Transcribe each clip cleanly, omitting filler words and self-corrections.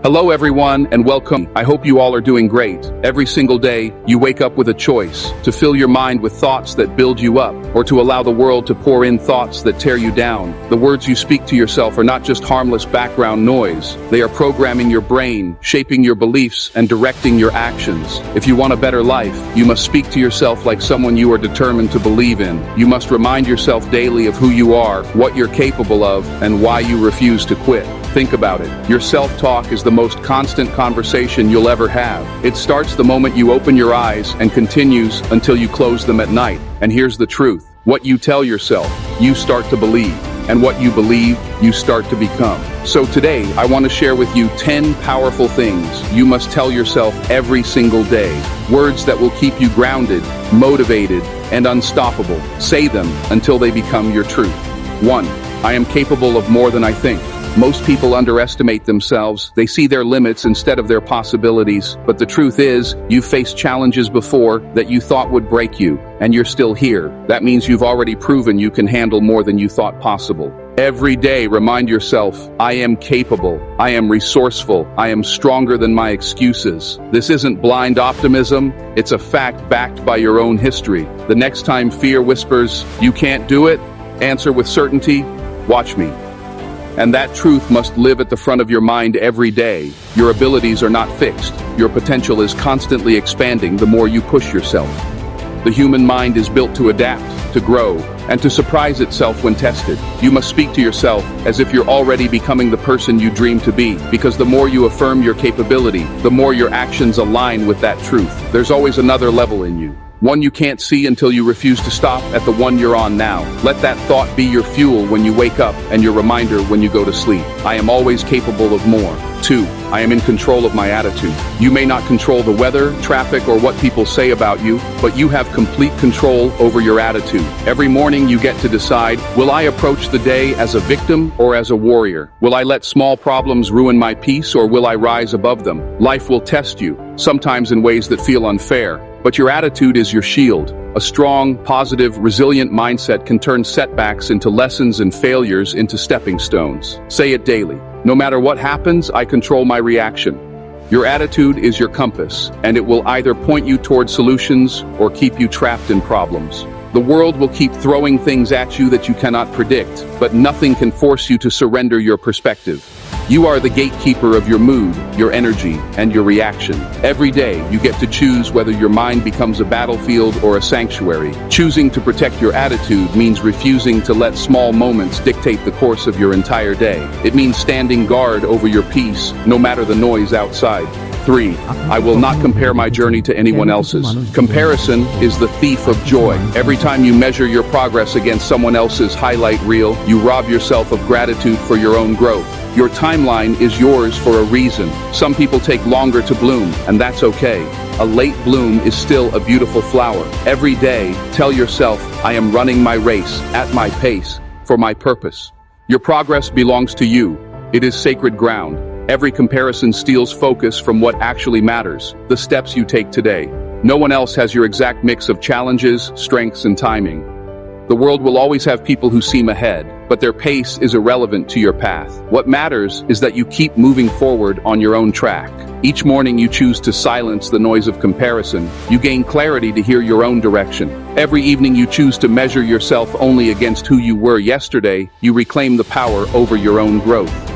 Hello everyone and welcome. I hope you all are doing great. Every single day, you wake up with a choice to fill your mind with thoughts that build you up, or to allow the world to pour in thoughts that tear you down. The words you speak to yourself are not just harmless background noise. They are programming your brain, shaping your beliefs, and directing your actions. If you want a better life, you must speak to yourself like someone you are determined to believe in. You must remind yourself daily of who you are, what you're capable of, and why you refuse to quit. Think about it. Your self-talk is the most constant conversation you'll ever have. It starts the moment you open your eyes and continues until you close them at night. And here's the truth. What you tell yourself, you start to believe. And what you believe, you start to become. So today, I want to share with you 10 powerful things you must tell yourself every single day. Words that will keep you grounded, motivated, and unstoppable. Say them until they become your truth. 1. I am capable of more than I think. Most people underestimate themselves. They see their limits instead of their possibilities. But the truth is, you've faced challenges before that you thought would break you, and you're still here. That means you've already proven you can handle more than you thought possible. Every day, remind yourself, I am capable, I am resourceful, I am stronger than my excuses. This isn't blind optimism, it's a fact backed by your own history. The next time fear whispers, you can't do it, answer with certainty, watch me. And that truth must live at the front of your mind every day. Your abilities are not fixed. Your potential is constantly expanding the more you push yourself. The human mind is built to adapt, to grow, and to surprise itself when tested. You must speak to yourself as if you're already becoming the person you dream to be, because the more you affirm your capability, the more your actions align with that truth. There's always another level in you. One you can't see until you refuse to stop at the one you're on now. Let that thought be your fuel when you wake up and your reminder when you go to sleep. I am always capable of more. 2. I am in control of my attitude. You may not control the weather, traffic, or what people say about you, but you have complete control over your attitude. Every morning you get to decide, will I approach the day as a victim or as a warrior? Will I let small problems ruin my peace, or will I rise above them? Life will test you, sometimes in ways that feel unfair. But your attitude is your shield. A strong, positive, resilient mindset can turn setbacks into lessons and failures into stepping stones. Say it daily. No matter what happens, I control my reaction. Your attitude is your compass, and it will either point you toward solutions or keep you trapped in problems. The world will keep throwing things at you that you cannot predict, but nothing can force you to surrender your perspective. You are the gatekeeper of your mood, your energy, and your reaction. Every day, you get to choose whether your mind becomes a battlefield or a sanctuary. Choosing to protect your attitude means refusing to let small moments dictate the course of your entire day. It means standing guard over your peace, no matter the noise outside. 3. I will not compare my journey to anyone else's. Comparison is the thief of joy. Every time you measure your progress against someone else's highlight reel, you rob yourself of gratitude for your own growth. Your timeline is yours for a reason. Some people take longer to bloom, and that's okay. A late bloom is still a beautiful flower. Every day, tell yourself, I am running my race, at my pace, for my purpose. Your progress belongs to you. It is sacred ground. Every comparison steals focus from what actually matters, the steps you take today. No one else has your exact mix of challenges, strengths, and timing. The world will always have people who seem ahead, but their pace is irrelevant to your path. What matters is that you keep moving forward on your own track. Each morning you choose to silence the noise of comparison. You gain clarity to hear your own direction. Every evening you choose to measure yourself only against who you were yesterday. You reclaim the power over your own growth.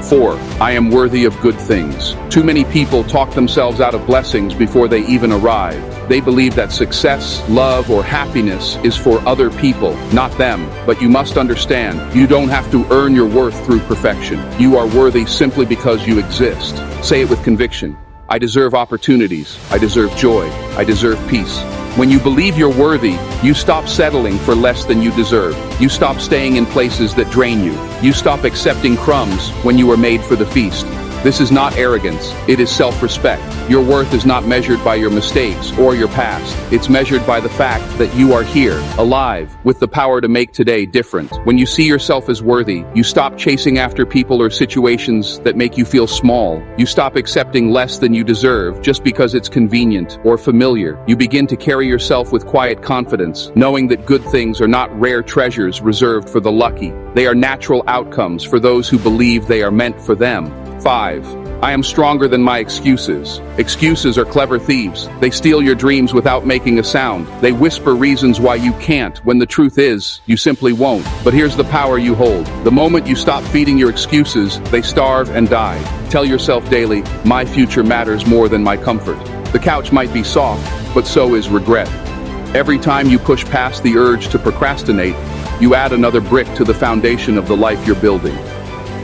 4. I am worthy of good things. Too many people talk themselves out of blessings before they even arrive. They believe that success, love, or happiness is for other people, not them. But you must understand, you don't have to earn your worth through perfection. You are worthy simply because you exist. Say it with conviction. I deserve opportunities. I deserve joy. I deserve peace. When you believe you're worthy, you stop settling for less than you deserve. You stop staying in places that drain you. You stop accepting crumbs when you were made for the feast. This is not arrogance, it is self-respect. Your worth is not measured by your mistakes or your past. It's measured by the fact that you are here, alive, with the power to make today different. When you see yourself as worthy, you stop chasing after people or situations that make you feel small. You stop accepting less than you deserve just because it's convenient or familiar. You begin to carry yourself with quiet confidence, knowing that good things are not rare treasures reserved for the lucky. They are natural outcomes for those who believe they are meant for them. 5. I am stronger than my excuses. Excuses are clever thieves. They steal your dreams without making a sound. They whisper reasons why you can't, when the truth is, you simply won't. But here's the power you hold. The moment you stop feeding your excuses, they starve and die. Tell yourself daily, my future matters more than my comfort. The couch might be soft, but so is regret. Every time you push past the urge to procrastinate, you add another brick to the foundation of the life you're building.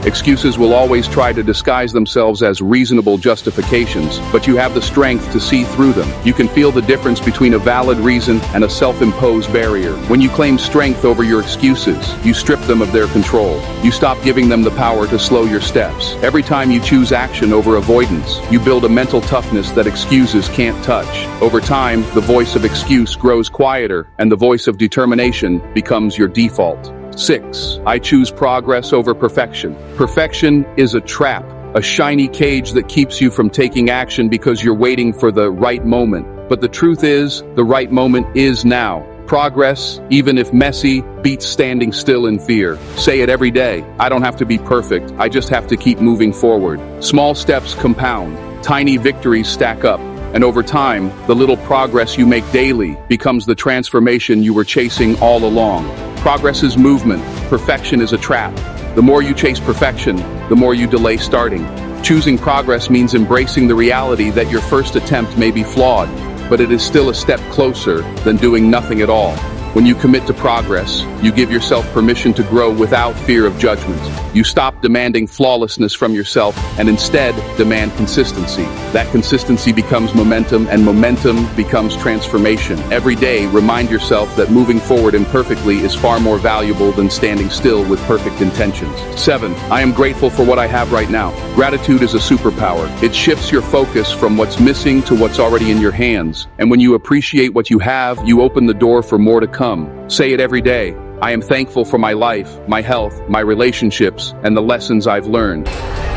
Excuses will always try to disguise themselves as reasonable justifications, but you have the strength to see through them. You can feel the difference between a valid reason and a self-imposed barrier. When you claim strength over your excuses, you strip them of their control. You stop giving them the power to slow your steps. Every time you choose action over avoidance, you build a mental toughness that excuses can't touch. Over time, the voice of excuse grows quieter, and the voice of determination becomes your default. 6. I choose progress over perfection. Perfection is a trap, a shiny cage that keeps you from taking action because you're waiting for the right moment. But the truth is, the right moment is now. Progress, even if messy, beats standing still in fear. Say it every day. I don't have to be perfect. I just have to keep moving forward. Small steps compound. Tiny victories stack up. And over time, the little progress you make daily becomes the transformation you were chasing all along. Progress is movement. Perfection is a trap. The more you chase perfection, the more you delay starting. Choosing progress means embracing the reality that your first attempt may be flawed, but it is still a step closer than doing nothing at all. When you commit to progress, you give yourself permission to grow without fear of judgment. You stop demanding flawlessness from yourself and instead demand consistency. That consistency becomes momentum, and momentum becomes transformation. Every day, remind yourself that moving forward imperfectly is far more valuable than standing still with perfect intentions. 7. I am grateful for what I have right now. Gratitude is a superpower. It shifts your focus from what's missing to what's already in your hands. And when you appreciate what you have, you open the door for more to come. Say it every day. I am thankful for my life, my health, my relationships, and the lessons I've learned.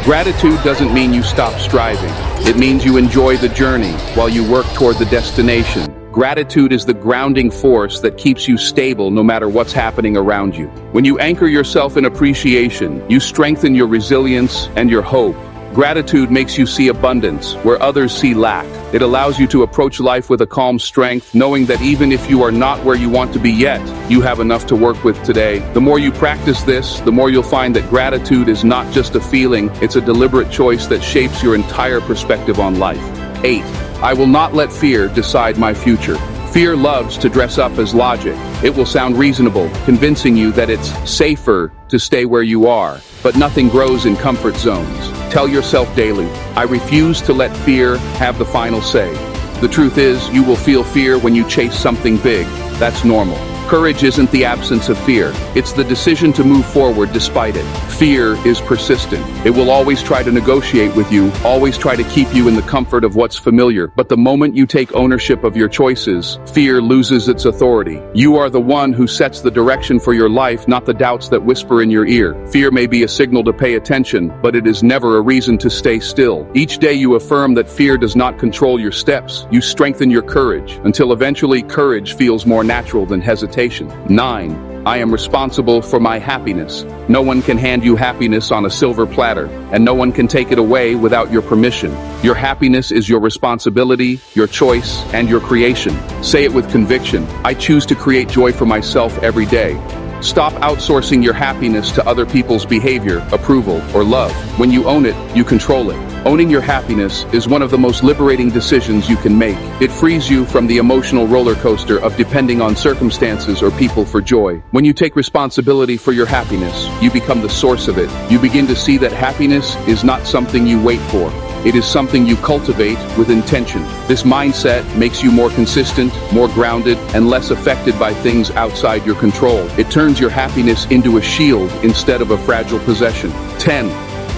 Gratitude doesn't mean you stop striving. It means you enjoy the journey while you work toward the destination. Gratitude is the grounding force that keeps you stable no matter what's happening around you. When you anchor yourself in appreciation, you strengthen your resilience and your hope. Gratitude makes you see abundance where others see lack. It allows you to approach life with a calm strength, knowing that even if you are not where you want to be yet, you have enough to work with today. The more you practice this, the more you'll find that gratitude is not just a feeling, it's a deliberate choice that shapes your entire perspective on life. 8. I will not let fear decide my future. Fear loves to dress up as logic. It will sound reasonable, convincing you that it's safer to stay where you are. But nothing grows in comfort zones. Tell yourself daily, I refuse to let fear have the final say. The truth is, you will feel fear when you chase something big. That's normal. Courage isn't the absence of fear. It's the decision to move forward despite it. Fear is persistent. It will always try to negotiate with you, always try to keep you in the comfort of what's familiar. But the moment you take ownership of your choices, fear loses its authority. You are the one who sets the direction for your life, not the doubts that whisper in your ear. Fear may be a signal to pay attention, but it is never a reason to stay still. Each day you affirm that fear does not control your steps. You strengthen your courage, until eventually courage feels more natural than hesitation. 9. I am responsible for my happiness. No one can hand you happiness on a silver platter, and no one can take it away without your permission. Your happiness is your responsibility, your choice, and your creation. Say it with conviction. I choose to create joy for myself every day. Stop outsourcing your happiness to other people's behavior, approval, or love. When you own it, you control it. Owning your happiness is one of the most liberating decisions you can make. It frees you from the emotional roller coaster of depending on circumstances or people for joy. When you take responsibility for your happiness, you become the source of it. You begin to see that happiness is not something you wait for. It is something you cultivate with intention. This mindset makes you more consistent, more grounded, and less affected by things outside your control. It turns your happiness into a shield instead of a fragile possession. 10.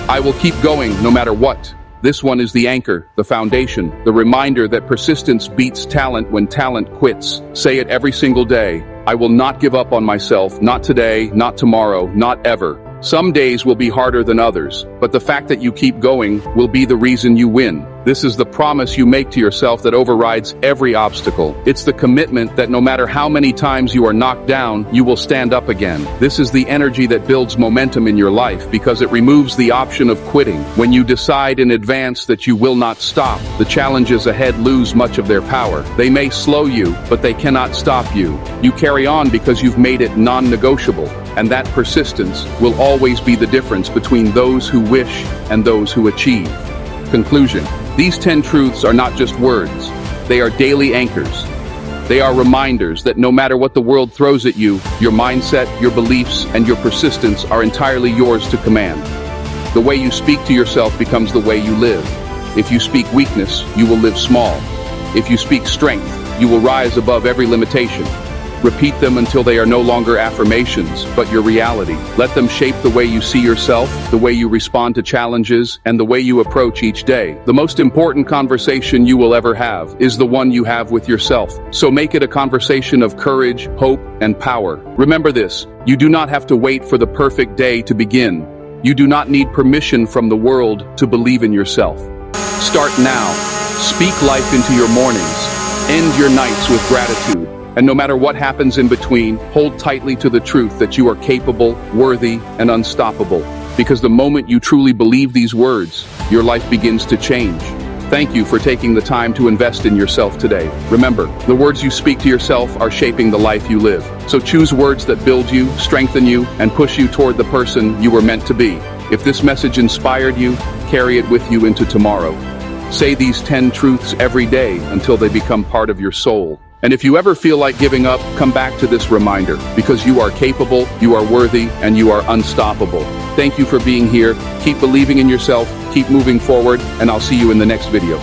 I will keep going no matter what. This one is the anchor, the foundation, the reminder that persistence beats talent when talent quits. Say it every single day. I will not give up on myself, not today, not tomorrow, not ever. Some days will be harder than others, but the fact that you keep going will be the reason you win. This is the promise you make to yourself that overrides every obstacle. It's the commitment that no matter how many times you are knocked down, you will stand up again. This is the energy that builds momentum in your life because it removes the option of quitting. When you decide in advance that you will not stop, the challenges ahead lose much of their power. They may slow you, but they cannot stop you. You carry on because you've made it non-negotiable, and that persistence will always be the difference between those who wish and those who achieve. Conclusion. These 10 truths are not just words. They are daily anchors. They are reminders that no matter what the world throws at you, your mindset, your beliefs, and your persistence are entirely yours to command. The way you speak to yourself becomes the way you live. If you speak weakness, you will live small. If you speak strength, you will rise above every limitation. Repeat them until they are no longer affirmations, but your reality. Let them shape the way you see yourself, the way you respond to challenges, and the way you approach each day. The most important conversation you will ever have is the one you have with yourself. So make it a conversation of courage, hope, and power. Remember this, you do not have to wait for the perfect day to begin. You do not need permission from the world to believe in yourself. Start now. Speak life into your mornings. End your nights with gratitude. And no matter what happens in between, hold tightly to the truth that you are capable, worthy, and unstoppable. Because the moment you truly believe these words, your life begins to change. Thank you for taking the time to invest in yourself today. Remember, the words you speak to yourself are shaping the life you live. So choose words that build you, strengthen you, and push you toward the person you were meant to be. If this message inspired you, carry it with you into tomorrow. Say these 10 truths every day until they become part of your soul. And if you ever feel like giving up, come back to this reminder, because you are capable, you are worthy, and you are unstoppable. Thank you for being here. Keep believing in yourself, keep moving forward, and I'll see you in the next video.